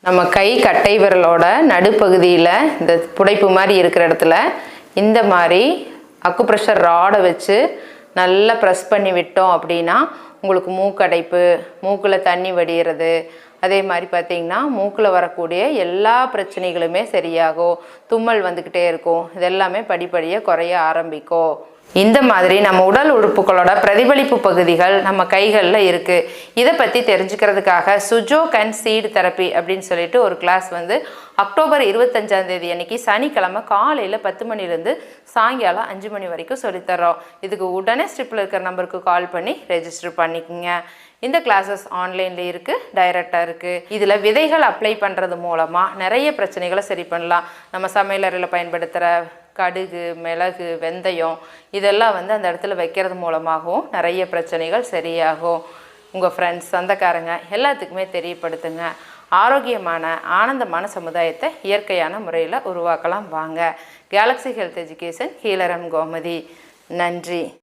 நம்ம கை கட்டை விரலோட நடுப்பகுதியில் இந்த புடைப்பு மாதிரி இருக்கிற இடத்துல இந்த மாதிரி அக்குப்ரெஷர் ராடை வச்சு நல்லா ப்ரெஸ் பண்ணி விட்டோம் அப்படின்னா உங்களுக்கு மூக்கடைப்பு, மூக்கில் தண்ணி வடிகிறது, அதே மாதிரி பார்த்திங்கன்னா மூக்கில் வரக்கூடிய எல்லா பிரச்சனைகளுமே சரியாகும். தும்மல் வந்துக்கிட்டே இருக்கும். இதெல்லாமே படிப்படியாக குறைய ஆரம்பிக்கும். இந்த மாதிரி நம்ம உடல் உறுப்புகளோட பிரதிபலிப்பு பகுதிகள் நம்ம கைகளில் இருக்குது. இதை பற்றி தெரிஞ்சுக்கிறதுக்காக சுஜோக் சீட் தெரப்பி அப்படின்னு சொல்லிட்டு ஒரு கிளாஸ் வந்து அக்டோபர் 25 அன்னைக்கு சனிக்கிழமை காலையில் 10 மணிலேருந்து சாயங்காலம் 5 மணி வரைக்கும் சொல்லித்தரோம். இதுக்கு உடனே ஸ்ட்ரிப்பில் இருக்கிற நம்பருக்கு கால் பண்ணி ரெஜிஸ்டர் பண்ணிக்கோங்க. இந்த கிளாஸஸ் ஆன்லைனில் இருக்குது, டைரெக்டாக இருக்குது. இதில் விதைகள் அப்ளை பண்ணுறது மூலமாக நிறைய பிரச்சனைகளை சரி பண்ணலாம். நம்ம சமையலறையில் பயன்படுத்துகிற கடுகு, மிளகு, வெந்தயம் இதெல்லாம் வந்து அந்த இடத்துல வைக்கிறது மூலமாகவும் நிறைய பிரச்சனைகள் சரியாகும். உங்கள் ஃப்ரெண்ட்ஸ், சொந்தக்காரங்க எல்லாத்துக்குமே தெரியப்படுத்துங்க. ஆரோக்கியமான ஆனந்தமான சமுதாயத்தை இயற்கையான முறையில் உருவாக்கலாம். வாங்க. Galaxy health education, healer M Gomathi. நன்றி.